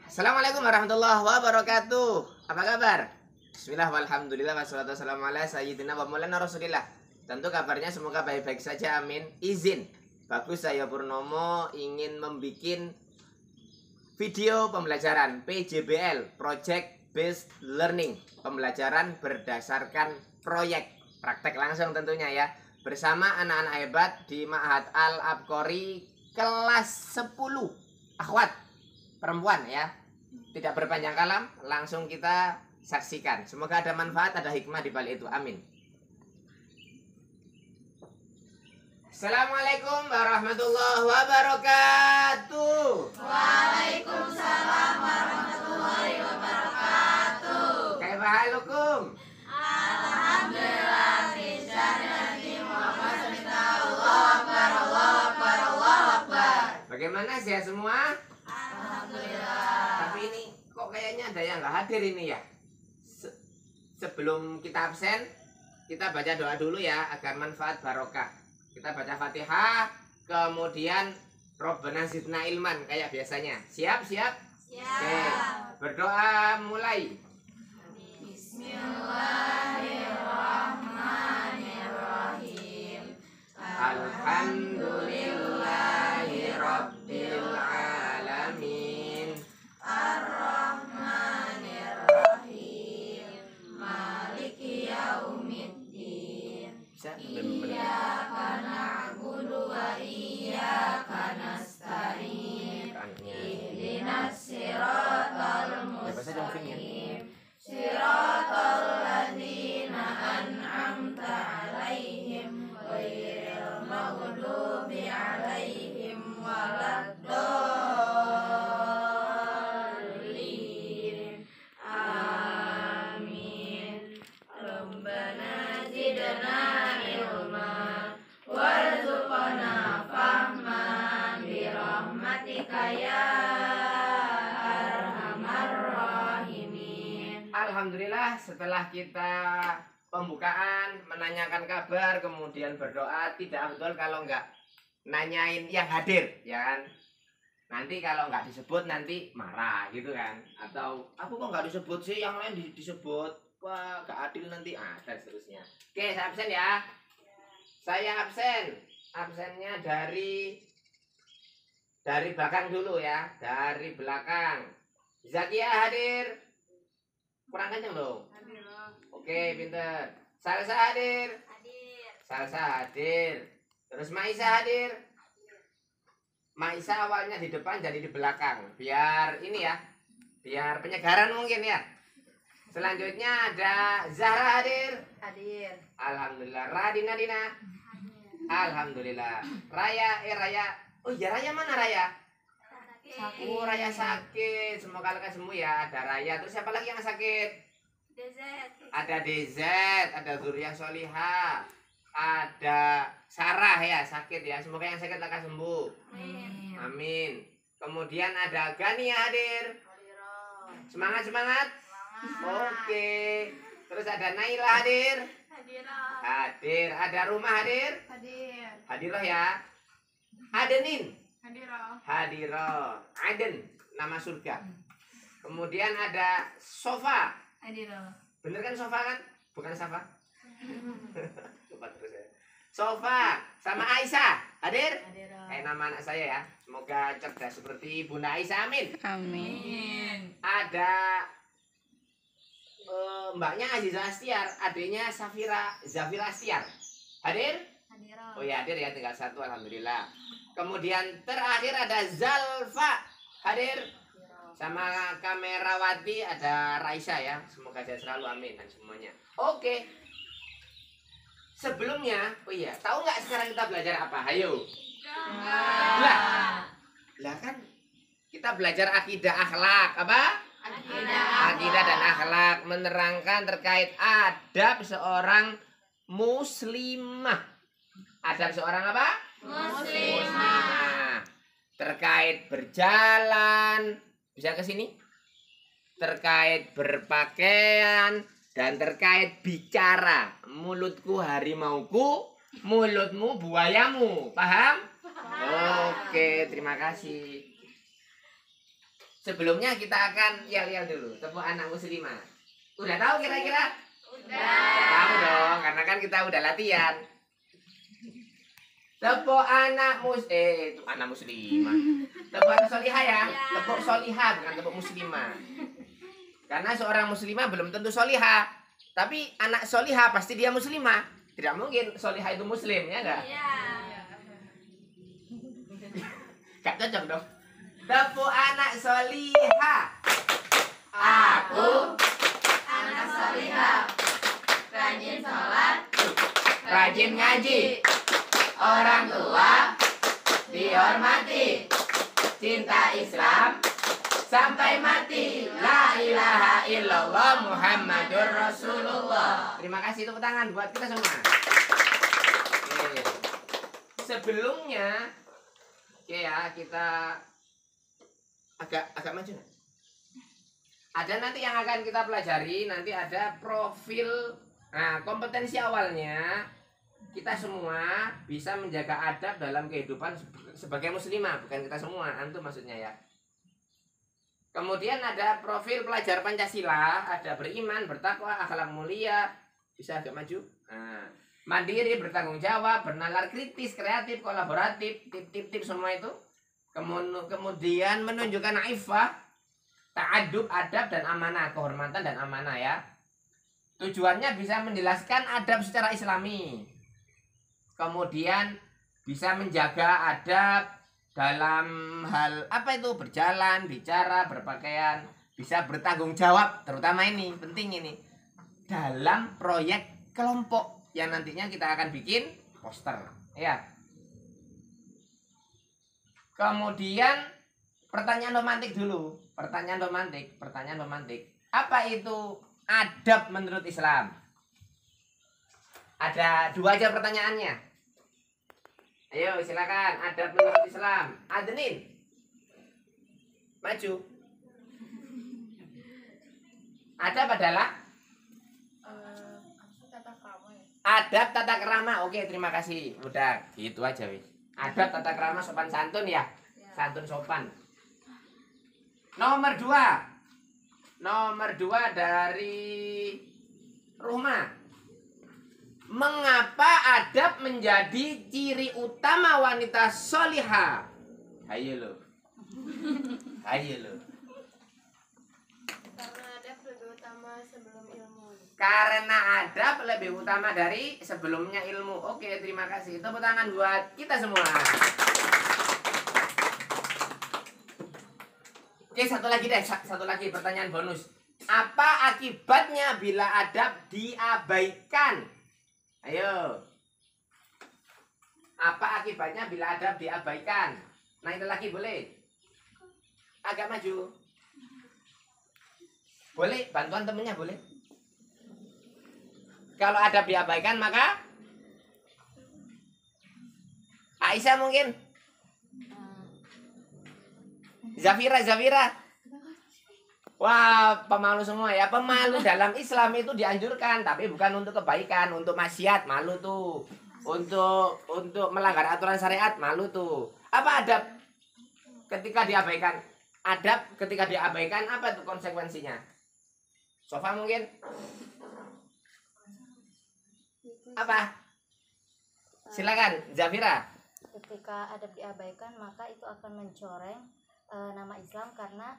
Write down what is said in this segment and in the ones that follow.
Assalamualaikum warahmatullahi wabarakatuh. Apa kabar? Bismillah walhamdulillah wassalatu wassalamu ala sayyidina wa maulana rasulillah. Tentu kabarnya semoga baik-baik saja, amin. Izin Bagus saya Purnomo ingin membuat video pembelajaran PJBL, Project Based Learning, pembelajaran berdasarkan proyek, praktek langsung tentunya ya, bersama anak-anak hebat di Ma'had Al-Abqari kelas 10 akhwat perempuan ya. Tidak berpanjang kalam, langsung kita saksikan. Semoga ada manfaat, ada hikmah di balik itu, amin. Assalamualaikum warahmatullahi wabarakatuh. Waalaikumsalam warahmatullahi wabarakatuh. Kaifa halukum? Alhamdulillah, bisyarati Muhammad Allahu Akbar. Bagaimana sehat semua? Alhamdulillah. Tapi ini kok kayaknya ada yang nggak hadir ini ya. Sebelum kita absen, kita baca doa dulu ya agar manfaat barokah. Kita baca Fatihah, kemudian Robbana zidna ilman kayak biasanya. Siap? Oke. Berdoa mulai. Bismillahirrahmanirrahim. Alhamdulillahi rabbil alamin. Ar-Rahmanir-Rahim. Maliki yaumiddin. Bisa? Iyyaka na'budu wa iyyaka nasta'in. Ihdinas siratal mustaqim. Siratal ladzina an'amta 'alaihim ghairil maghdubi 'alaihim waladdallin. Amin. Rabbana zidna ilma warzuqna fahman bi rahmatika ya arhamar rahimin. Alhamdulillah, setelah kita pembukaan, menanyakan kabar, kemudian berdoa, tidak betul kalau nggak nanyain yang hadir, ya kan? Nanti kalau nggak disebut nanti marah gitu kan? Atau aku kok nggak disebut sih, yang lain disebut, wah nggak adil nanti, dan seterusnya. Oke, saya absen ya. Saya absen. Absennya dari belakang dulu ya, dari belakang. Zakia hadir. Kurang kenceng dong. Oke, pinter. Salsa hadir. Salsa hadir. Terus Maisa hadir. Maisa awalnya di depan jadi di belakang. Biar ini ya. Biar penyegaran mungkin ya. Selanjutnya ada Zahra hadir. Hadir. Alhamdulillah. Radina Dina. Alhamdulillah. Raya. Oh iya, Raya mana Raya? Oh, Raya sakit. Semoga lekas sembuh ya. Ada Raya. Terus siapa lagi yang sakit? Ada DZ, ada Zuriyah Solihah, ada Sarah ya sakit ya. Semoga yang sakit lekas sembuh. Amin. Kemudian ada Gania hadir. Semangat. Oke. Terus ada Naila hadir. Hadir. Ada Rumah hadir. Hadirah ya. Adenin. Hadiroh. Aden, nama surga. Kemudian ada Sofa. Bener kan Sofa kan? Bukan Safa. Lupa terus ya. Sofa sama Aisyah hadir? Nama anak saya ya. Semoga cerdas seperti Bunda Aisyah, amin. Amin. Ada mbaknya Aziza Astiar, adiknya Zafira Astiar. Hadir? Oh ya, hadir ya, tinggal satu, alhamdulillah. Kemudian terakhir ada Zalfa hadir, sama kamerawati ada Raisa ya. Semoga saya selalu, amin, dan semuanya. Oke. Sebelumnya, oh iya, tahu nggak sekarang kita belajar apa? Ayo. Lah kan kita belajar akidah akhlak apa? Akidah dan akhlak, menerangkan terkait adab seorang muslimah. Adab seorang apa? Muslimah. Terkait berjalan, bisa ke sini? Terkait berpakaian dan terkait bicara. Mulutku harimauku, mulutmu buayamu. Paham? Oke, terima kasih. Sebelumnya kita akan yel-yel dulu, tepuk anak muslimah. Udah tahu kira-kira? Udah. Tahu dong, karena kan kita udah latihan. Tepuk anak itu anak muslimah. Tepuk anak solihah ya. Tepuk solihah bukan tepuk muslimah. Karena seorang muslimah belum tentu solihah. Tapi anak solihah pasti dia muslimah. Tidak mungkin solihah itu muslim, ya enggak? Iya. Gak cocok dong. Tepuk anak solihah. Aku Anak solihah, rajin sholat, rajin ngaji. Orang tua dihormati. Cinta Islam sampai mati. La ilaha illallah Muhammadur Rasulullah. Terima kasih, tepuk tangan buat kita semua. Oke. Sebelumnya oke ya, kita agak maju. Ada nanti yang akan kita pelajari, nanti ada profil. Nah, kompetensi awalnya kita semua bisa menjaga adab dalam kehidupan sebagai muslimah, bukan kita semua, antum maksudnya ya. Kemudian ada profil pelajar Pancasila, ada beriman, bertakwa, akhlak mulia, bisa agak maju. Nah, mandiri, bertanggung jawab, bernalar kritis, kreatif, kolaboratif, tip-tip semua itu. Kemudian menunjukkan aifah, ta'adub, adab dan amanah, kehormatan dan amanah ya. Tujuannya bisa menjelaskan adab secara islami. Kemudian bisa menjaga adab dalam hal apa itu, berjalan, bicara, berpakaian, bisa bertanggung jawab, terutama ini penting ini dalam proyek kelompok yang nantinya kita akan bikin poster ya. Kemudian pertanyaan romantik dulu, pertanyaan romantik. Apa itu adab menurut Islam? Ada 2 aja pertanyaannya. Ayo silakan, adab menurut Islam. Adnin, maju. Adab adalah adab tata krama. Oke, terima kasih. Udah, gitu aja wis. Adab tata krama sopan santun ya. Santun sopan. Nomor 2 dari Ruhma. Mengapa adab menjadi ciri utama wanita solihah? Ayo lo. Karena adab lebih utama sebelum ilmu. Karena adab lebih utama dari sebelumnya ilmu. Oke, terima kasih. Tepuk tangan buat kita semua. Oke, satu lagi pertanyaan bonus. Apa akibatnya bila adab diabaikan? Ayo. Apa akibatnya bila adab diabaikan? Nah, itu lagi boleh. Agak maju. Boleh, bantuan temennya boleh. Kalau adab diabaikan maka Aisyah mungkin. Zafira. Wah, pemalu semua ya. Pemalu dalam Islam itu dianjurkan, tapi bukan untuk kebaikan, untuk maksiat, malu tuh. Untuk melanggar aturan syariat, malu tuh. Apa adab ketika diabaikan? Adab ketika diabaikan apa tuh konsekuensinya? Sofa mungkin? Apa? Silakan, Zafira. Ketika adab diabaikan maka itu akan mencoreng nama Islam, karena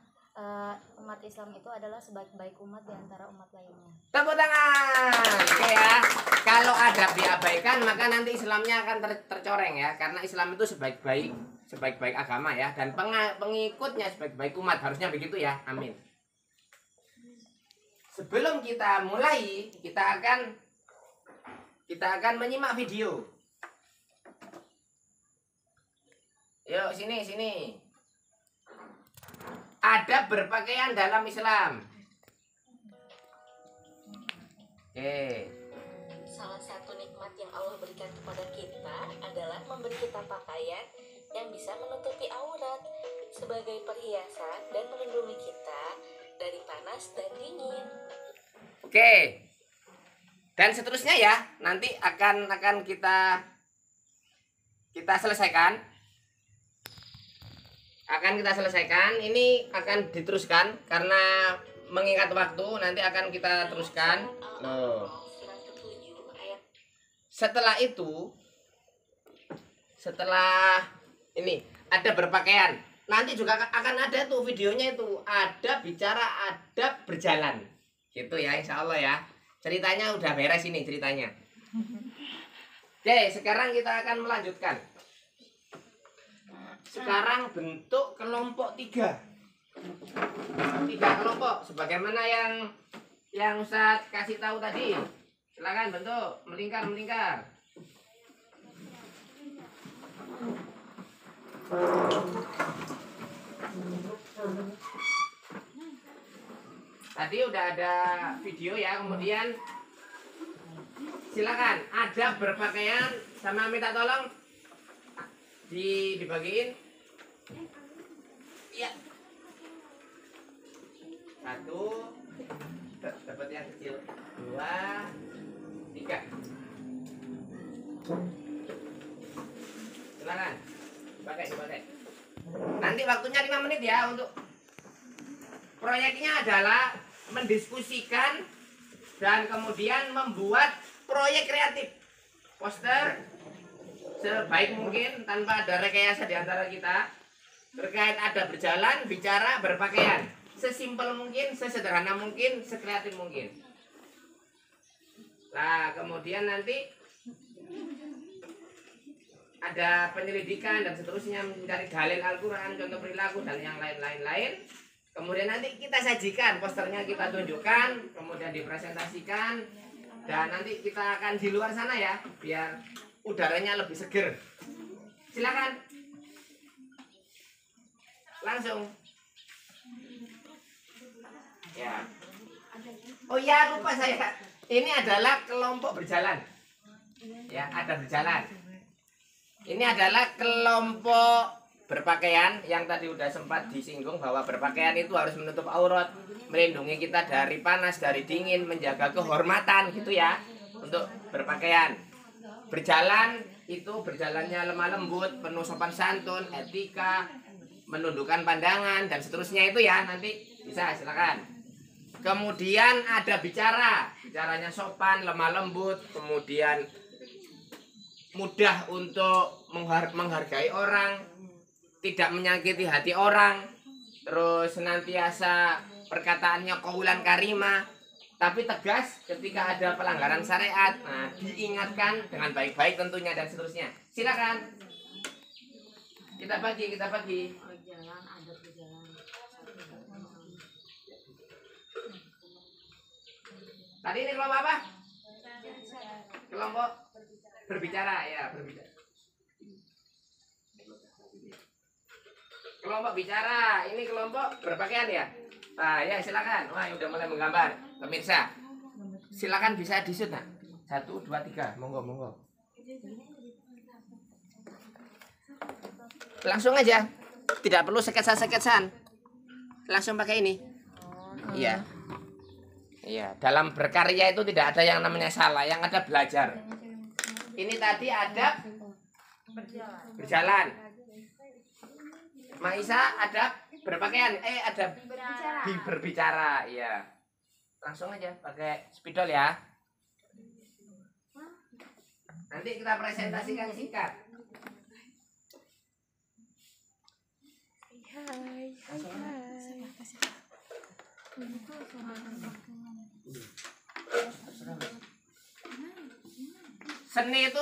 umat Islam itu adalah sebaik-baik umat di antara umat lainnya. Tepuk tangan. Oke ya. Kalau adab diabaikan maka nanti Islamnya akan tercoreng ya, karena Islam itu sebaik-baik agama ya, dan pengikutnya sebaik-baik umat, harusnya begitu ya. Amin. Sebelum kita mulai, kita akan menyimak video. Yuk sini. Adab berpakaian dalam Islam. Oke. Salah satu nikmat yang Allah berikan kepada kita adalah memberi kita pakaian yang bisa menutupi aurat sebagai perhiasan dan melindungi kita dari panas dan dingin. Oke. Dan seterusnya ya, nanti akan kita selesaikan. akan kita selesaikan. Ini akan diteruskan karena mengingat waktu, nanti akan kita teruskan. Loh. Setelah itu, setelah ini ada berpakaian, nanti juga akan ada tuh videonya, itu ada bicara adab berjalan gitu ya, insya Allah ya. Ceritanya udah beres ini ceritanya. Oke, sekarang kita akan melanjutkan. Sekarang bentuk kelompok 3 kelompok sebagaimana yang Ustadz kasih tahu tadi. Silakan bentuk melingkar. Tadi udah ada video ya, kemudian silakan ada berpakaian sama minta tolong dibagiin. Iya. 1, dapat yang kecil. 2, 3. Silakan. Dipakai. Nanti waktunya 5 menit ya untuk proyeknya adalah mendiskusikan dan kemudian membuat proyek kreatif. Poster sebaik mungkin tanpa ada rekayasa di antara kita terkait ada berjalan, bicara, berpakaian. Sesimpel mungkin, sesederhana mungkin, sekreatif mungkin. Nah, kemudian nanti ada penyelidikan dan seterusnya, mencari dalil Al-Quran, contoh perilaku dan yang lain-lain. Kemudian nanti kita sajikan, posternya kita tunjukkan, kemudian dipresentasikan, dan nanti kita akan di luar sana ya, biar udaranya lebih seger. Silakan. Langsung. Ya. Oh ya, lupa saya. Ini adalah kelompok berjalan. Ya, ada berjalan. Ini adalah kelompok berpakaian yang tadi udah sempat disinggung bahwa berpakaian itu harus menutup aurat, melindungi kita dari panas, dari dingin, menjaga kehormatan gitu ya. Untuk berpakaian. Berjalan itu berjalannya lemah lembut, penuh sopan santun, etika, menundukkan pandangan dan seterusnya itu ya, nanti bisa silakan. Kemudian ada bicaranya sopan, lemah lembut, kemudian mudah untuk menghargai orang, tidak menyakiti hati orang, terus senantiasa perkataannya qaulan karimah, tapi tegas ketika ada pelanggaran syariat. Nah, diingatkan dengan baik-baik tentunya dan seterusnya. Silakan. Kita bagi. Tadi ini kelompok apa? Kelompok berbicara ya, berbicara. Kelompok bicara, ini kelompok berpakaian ya. Nah, ya silakan. Wah, udah mulai menggambar. Pemirsa, silakan bisa di-shoot nah. 1, 2, 3, monggo. Langsung aja. Tidak perlu sketsa-sketsan. Langsung pakai ini. Iya. Iya, dalam berkarya itu tidak ada yang namanya salah, yang ada belajar. Ini tadi ada berjalan. Maisa ada berpakaian, ada berbicara, iya. Langsung aja pakai spidol ya. Nanti kita presentasikan singkat. Hai. Seni itu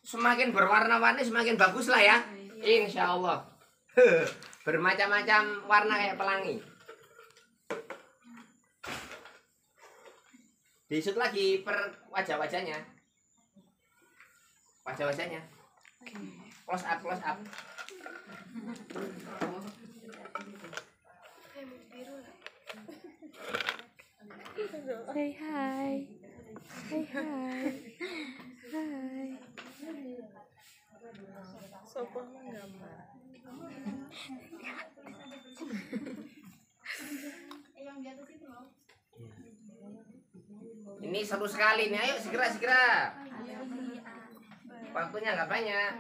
semakin berwarna-warni semakin bagus lah ya, insya Allah. Bermacam-macam warna kayak pelangi. Disut lagi per wajah-wajahnya. Close up. Say hi. Sopon menggambar. Ini seru sekali nih, ayo segera. Waktunya nggak banyak.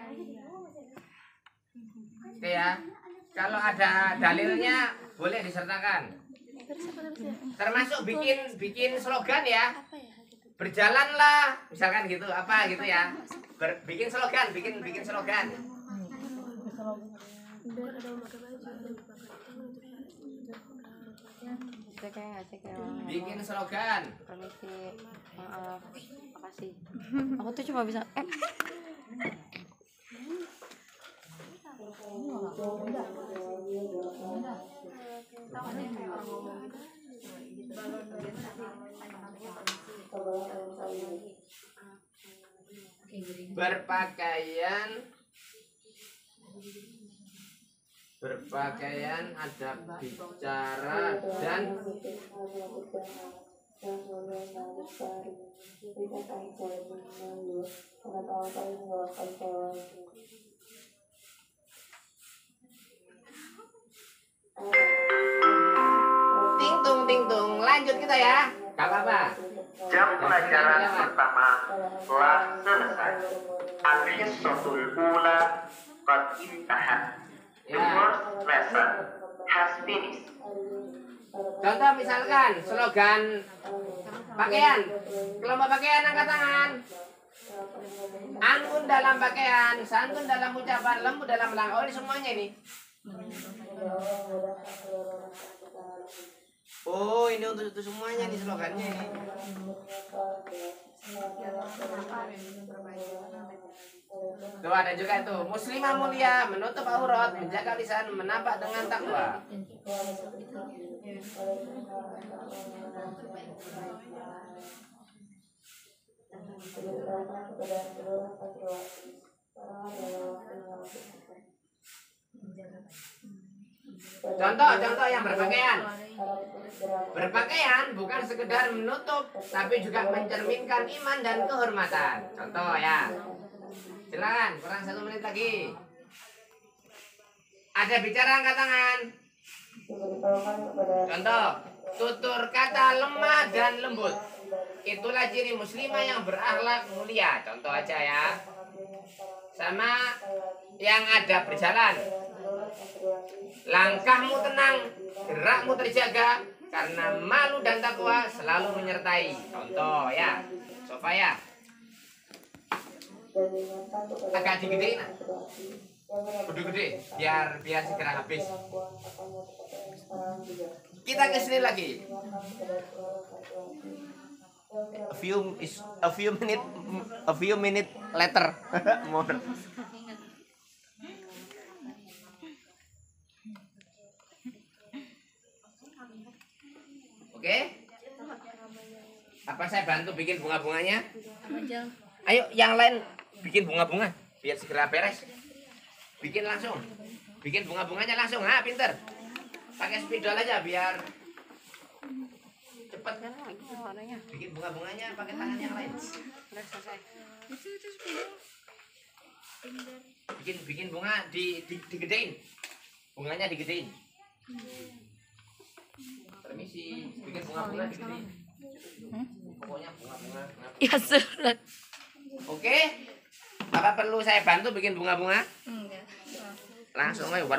Oke ya, Kalau ada dalilnya boleh disertakan. Termasuk bikin slogan ya. Berjalanlah, misalkan gitu, apa gitu ya. Bikin slogan, bikin slogan. Bikin slogan. Permisi, maaf, makasih. Aku tuh cuma bisa berpakaian adab bicara dan ting tung lanjut kita ya. Gak apa-apa. Jam pelajaran pertama telah selesai. Al-Hissatul Ula qad intahat. The first lesson has finished. Contoh misalkan slogan pakaian, kelompok pakaian angkat tangan. Anggun dalam pakaian, santun dalam ucapan, lembut dalam langkah. Oh, ini semuanya ini. Oh, ini untuk itu semuanya nih slogannya ini. Tuh ada juga tuh, muslimah mulia, menutup aurat, menjaga lisan, menampak dengan takwa. Contoh yang berpakaian. Berpakaian bukan sekedar menutup, tapi juga mencerminkan iman dan kehormatan. Contoh ya. Silakan, kurang 1 menit lagi. Ada bicara angkat tangan. Contoh, tutur kata lemah dan lembut. Itulah ciri muslimah yang berakhlak mulia. Contoh aja ya. Sama yang ada berjalan. Langkahmu tenang, gerakmu terjaga, karena malu dan takwa selalu menyertai. Contoh ya, Sofa ya. Agak digedein, gede-gede, biar segera habis. Kita ke sini lagi. A few minute later. More. Oke? Apa saya bantu bikin bunga-bunganya? Ayo, yang lain bikin bunga-bunga biar segera beres. Bikin langsung. Bikin bunga-bunganya langsung. Ah, pinter. Pakai spidol aja biar cepat. Bikin bunga-bunganya pakai tangan yang lain. Bikin bunga digedein. Bunganya digedein. Permisi, bikin bunga-bunga digedein. Pokoknya bunga-bunga. ya surat. Oke? Apa perlu saya bantu bikin bunga-bunga? Enggak. Langsung aja war.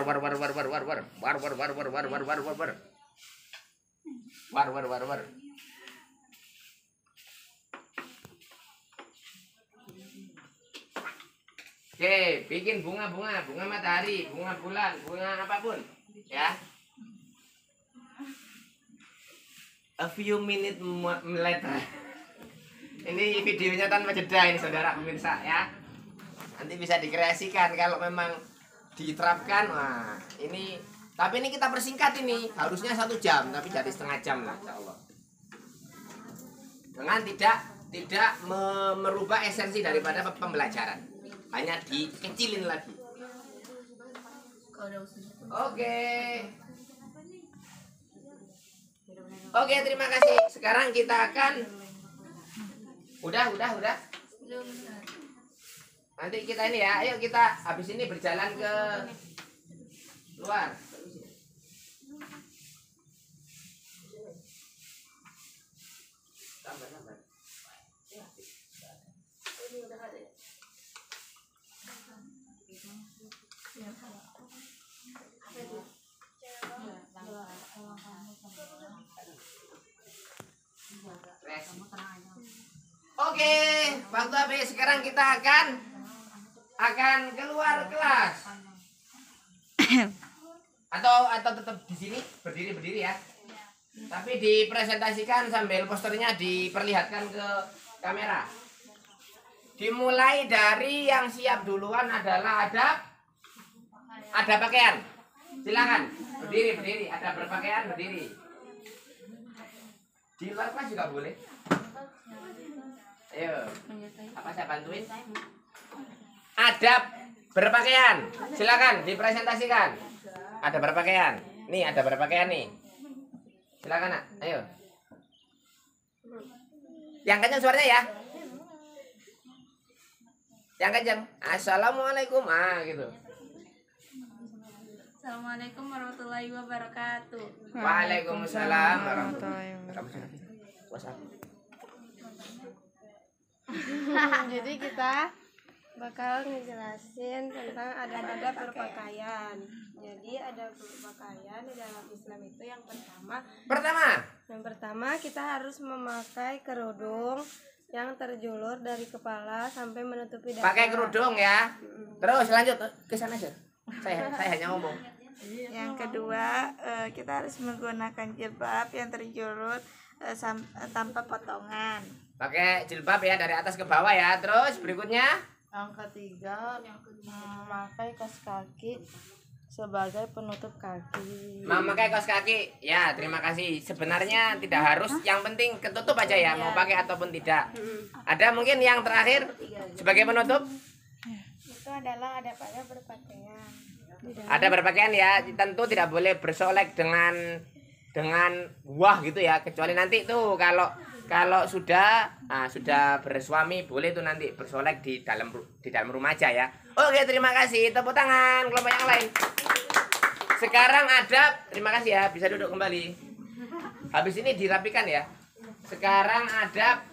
Oke, bikin bunga matahari, bunga bulan, bunga apapun, ya. A few minute later. Ini videonya tanpa jeda ini saudara pemirsa ya. Nanti bisa dikreasikan kalau memang diterapkan. Wah, ini tapi ini kita persingkat ini. Harusnya 1 jam tapi jadi setengah jam lah insyaallah. Dengan tidak merubah esensi daripada pembelajaran. Hanya dikecilin lagi. Oke, terima kasih. Sekarang kita akan Udah. Nanti kita ini ya, ayo kita habis ini berjalan ke luar. Tambah. Ini udah ada. Oke, waktu habis. Sekarang kita akan keluar kelas. atau tetap di sini berdiri ya. Tapi dipresentasikan sambil posternya diperlihatkan ke kamera. Dimulai dari yang siap duluan adalah ada pakaian. Silakan berdiri. Ada berpakaian berdiri. Di luar kelas juga boleh. Ayo, apa saya bantuin? Adab berpakaian. Silakan dipresentasikan. Ada berpakaian. Nih ada berpakaian nih. Silakan nak. Ayo. Yang kencang suaranya ya. Yang kencang. Assalamualaikum. Gitu. Assalamualaikum warahmatullahi wabarakatuh. Waalaikumsalam warahmatullahi wabarakatuh. Jadi kita bakal ngejelasin tentang adab-adab berpakaian. Jadi adab berpakaian di dalam Islam itu yang pertama kita harus memakai kerudung yang terjulur dari kepala sampai menutupi dada. Pakai kerudung ya. Terus lanjut ke sana aja. Saya hanya ngomong. Yang kedua, kita harus menggunakan jilbab yang terjulur tanpa potongan. Pakai jilbab ya dari atas ke bawah ya. Terus berikutnya Yang ketiga, memakai kaos kaki sebagai penutup kaki. memakai kaos kaki. Ya, terima kasih. Sebenarnya tidak harus, yang penting ketutup aja ya, mau pakai ataupun tidak. Ada mungkin yang terakhir sebagai penutup? Itu adalah adab-adab berpakaian. Ada berpakaian ya, tentu tidak boleh bersolek dengan wah gitu ya, kecuali nanti tuh kalau sudah bersuami boleh tuh nanti bersolek di dalam rumah aja ya. Oke, terima kasih. Tepuk tangan kelompok yang lain. Sekarang adab, terima kasih ya, bisa duduk kembali. Habis ini dirapikan ya. Sekarang adab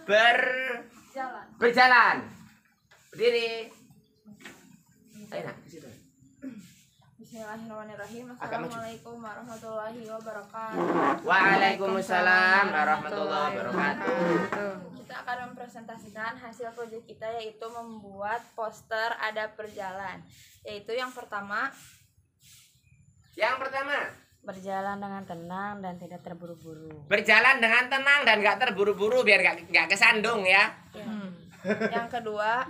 berjalan. Berdiri. Ayo nak, di situ. Bismillahirrahmanirrahim. Agak maju. Assalamualaikum warahmatullahi wabarakatuh. Waalaikumsalam warahmatullahi wabarakatuh. Kita akan mempresentasikan hasil proyek kita, yaitu membuat poster adab berjalan. Yaitu yang pertama, Berjalan dengan tenang dan tidak terburu-buru. Berjalan dengan tenang dan nggak terburu-buru biar nggak kesandung ya. yang kedua,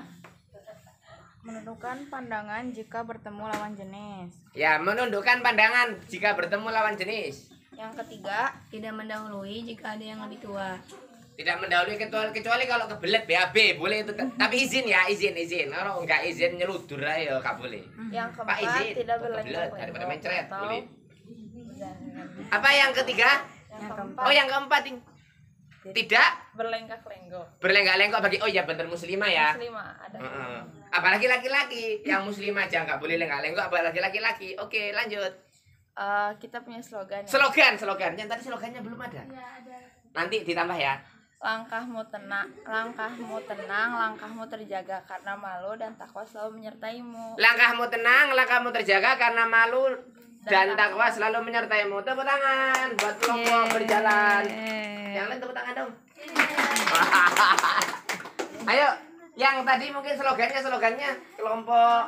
menundukkan pandangan jika bertemu lawan jenis. Ya, menundukkan pandangan jika bertemu lawan jenis. Yang ketiga, Tidak mendahului jika ada yang lebih tua. Tidak mendahului kecuali kalau kebelet BAB boleh itu, tapi izin ya, izin. Kalau nggak izin nyeludur aja nggak boleh. yang Pak keempat, izin, tidak kebelet berlengkap daripada mencret atau boleh. Apa yang ketiga? yang keempat, Oh, yang keempat tidak berlenggak-lenggok. berlenggak-lenggok bagi ya bener muslimah ya. Muslimah ada. Heeh. Apalagi laki-laki, yang muslimah aja nggak boleh lenggak-lenggok, apalagi laki-laki. Oke, lanjut. Kita punya slogan. Slogan. Yang tadi slogannya belum ada. Nanti ditambah ya. Langkahmu tenang, langkahmu terjaga karena malu dan takwa selalu menyertaimu. Langkahmu tenang, langkahmu terjaga karena malu dan takwa selalu menyertaimu. Tepuk tangan buat kelompok berjalan. Yang lain tepuk tangan dong. Ayo, yang tadi mungkin slogannya kelompok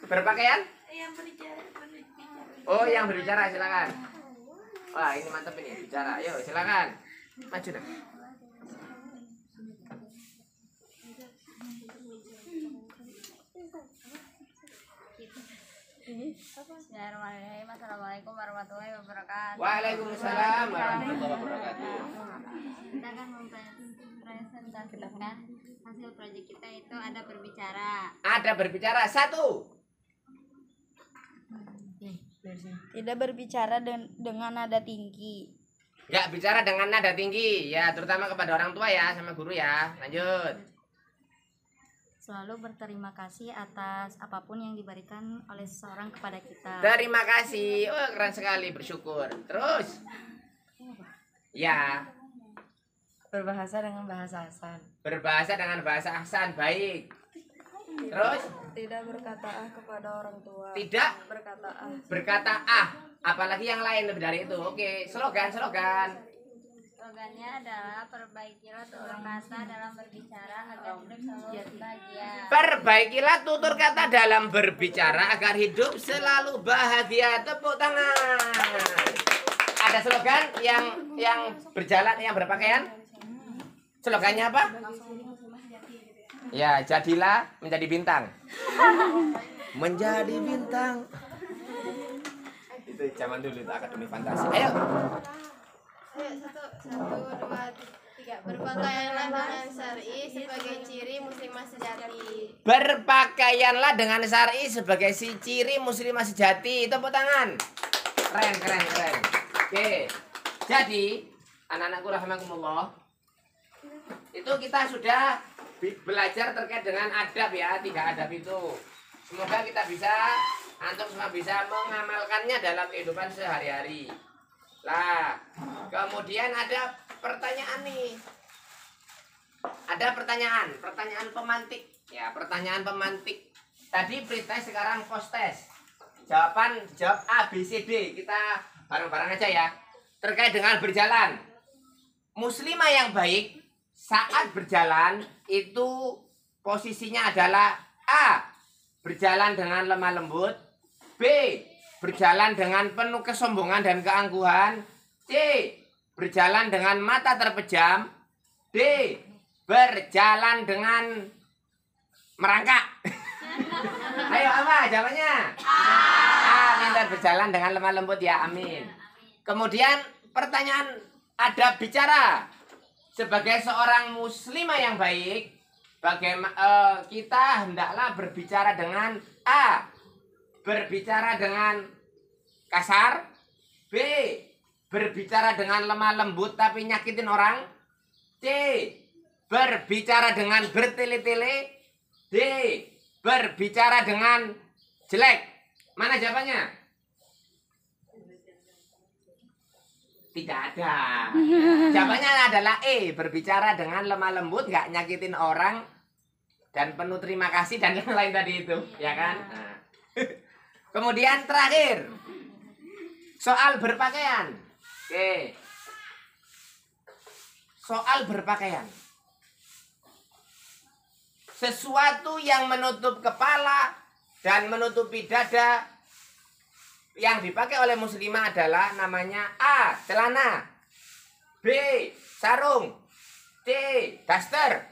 berpakaian. Oh, yang berbicara silakan. Wah, ini mantap ini bicara. Ayo, silakan. Maju dah. Bismillahirrahmanirrahim. Assalamualaikum warahmatullahi wabarakatuh. Waalaikumsalam warahmatullahi wabarakatuh. Kita akan mempresentasikan hasil proyek kita, itu ada berbicara. Ada berbicara. 1. Tidak berbicara dengan nada tinggi. Nggak bicara dengan nada tinggi ya, terutama kepada orang tua ya, sama guru ya. Lanjut. Selalu berterima kasih atas apapun yang diberikan oleh seseorang kepada kita. Terima kasih. Oh, keren sekali, bersyukur. Terus. Ya, Berbahasa dengan bahasa Hasan. berbahasa dengan bahasa ahsan, baik. Terus Tidak berkata kepada orang tua. tidak Berkata berkata apalagi yang lain lebih dari itu. Oke, slogan. Slogannya adalah perbaikilah tutur kata dalam berbicara agar hidup selalu bahagia. Perbaikilah tutur kata dalam berbicara agar hidup selalu bahagia. Tepuk tangan. Ada slogan yang berjalan, yang berpakaian? Slogannya apa? Ya, jadilah menjadi bintang. Menjadi bintang. Itu zaman dulu itu akademi fantasi. Ayo. Satu, dua, tiga. Berpakaianlah dengan syar'i sebagai ciri muslimah sejati. Berpakaianlah dengan syar'i sebagai ciri muslimah sejati. Tepuk tangan. Keren, keren, keren. Oke. Jadi, anak-anakku rahimakumullah, itu kita sudah belajar terkait dengan adab ya, 3 adab itu. Semoga kita bisa, antum semua bisa mengamalkannya dalam kehidupan sehari-hari. Lah, kemudian ada pertanyaan nih. Ada pertanyaan pemantik. Ya, pertanyaan pemantik. Tadi pretest, sekarang post test. Jawab A, B, C, D. Kita bareng-bareng aja ya. Terkait dengan berjalan. Muslimah yang baik saat berjalan itu posisinya adalah A, berjalan dengan lemah lembut. B, berjalan dengan penuh kesombongan dan keangkuhan. C, berjalan dengan mata terpejam. D, berjalan dengan merangkak. Ayo apa jawabannya? A, minta berjalan dengan lemah lembut ya, amin. Kemudian pertanyaan adab bicara. Sebagai seorang muslimah yang baik, kita hendaklah berbicara dengan A, berbicara dengan kasar. B, berbicara dengan lemah lembut tapi nyakitin orang. C, berbicara dengan bertele-tele. D, berbicara dengan jelek. Mana jawabannya? Tidak ada. Jawabannya adalah E, berbicara dengan lemah lembut, nggak nyakitin orang, dan penuh terima kasih dan yang lain tadi itu, ya kan? Nah. Kemudian terakhir, soal berpakaian. Oke. Soal berpakaian. Sesuatu yang menutup kepala dan menutupi dada yang dipakai oleh muslimah adalah namanya A, celana. B, sarung. C, daster.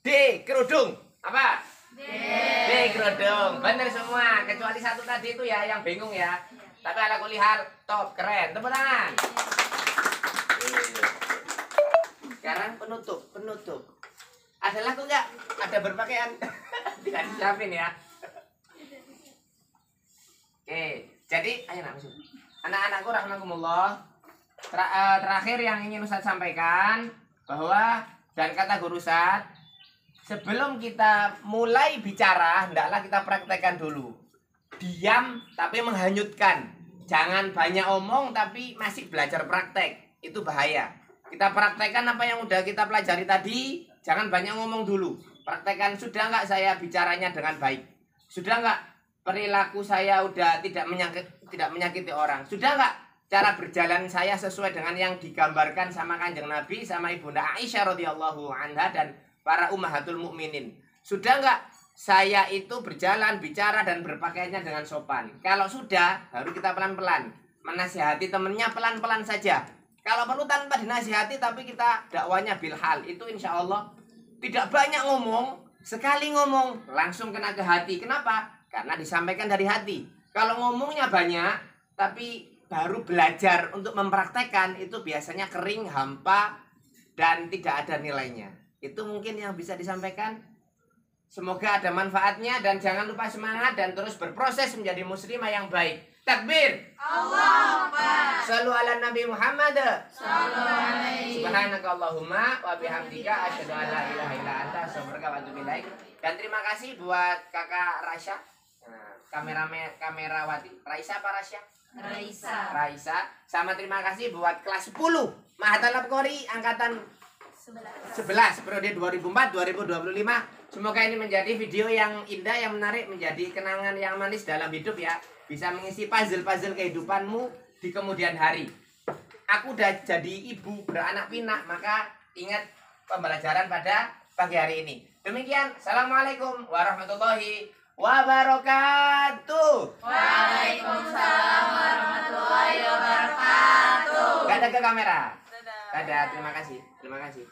D, kerudung. Apa? D, kerudung. Benar semua, kecuali satu tadi itu ya yang bingung ya. Tapi ala kulihal top, keren. Tepuk tangan. Sekarang penutup. Adalah kok enggak? Ada berpakaian. Tidak disiapin ya. Oke, jadi ayo langsung. Anak-anakku rahimakumullah. Terakhir yang ingin Ustaz sampaikan bahwa dan kata guru Ustaz, sebelum kita mulai bicara hendaklah kita praktekkan dulu. Diam tapi menghanyutkan. Jangan banyak omong tapi masih belajar praktek. Itu bahaya. Kita praktekkan apa yang udah kita pelajari tadi, jangan banyak ngomong dulu. Praktekkan, sudah enggak saya bicaranya dengan baik? Sudah enggak perilaku saya udah tidak menyakiti orang? Sudah enggak cara berjalan saya sesuai dengan yang digambarkan sama Kanjeng Nabi, sama Ibunda Aisyah radhiyallahu anha dan para ummahatul mukminin? Sudah enggak saya itu berjalan, bicara dan berpakaiannya dengan sopan? Kalau sudah, baru kita pelan-pelan menasihati temennya, pelan-pelan saja. Kalau perlu tanpa dinasihati tapi kita dakwanya bilhal, itu insya Allah tidak banyak ngomong. Sekali ngomong langsung kena ke hati. Kenapa? Karena disampaikan dari hati. Kalau ngomongnya banyak tapi baru belajar untuk mempraktekkan, itu biasanya kering, hampa, dan tidak ada nilainya. Itu mungkin yang bisa disampaikan. Semoga ada manfaatnya dan jangan lupa semangat dan terus berproses menjadi muslimah yang baik. Takbir. Allahu Akbar. Shallu ala Nabi Muhammad. Subhanakallahumma wa bihamdika asyhadu an la ilaha illa anta astaghfiruka wa atubu ilaik. Dan terima kasih buat Kakak Rasya, kamerawati. Raisa apa Rasya? Raisa. Sama terima kasih buat kelas 10 Mahatal Labqori angkatan 11 periode 2004-2025. Semoga ini menjadi video yang indah, yang menarik, menjadi kenangan yang manis dalam hidup ya. Bisa mengisi puzzle-puzzle kehidupanmu di kemudian hari. aku udah jadi ibu beranak pinak, maka ingat pembelajaran pada pagi hari ini. Demikian, assalamualaikum warahmatullahi wabarakatuh. Waalaikumsalam warahmatullahi wabarakatuh. Gak ada ke kamera. Dadah, terima kasih. Terima kasih.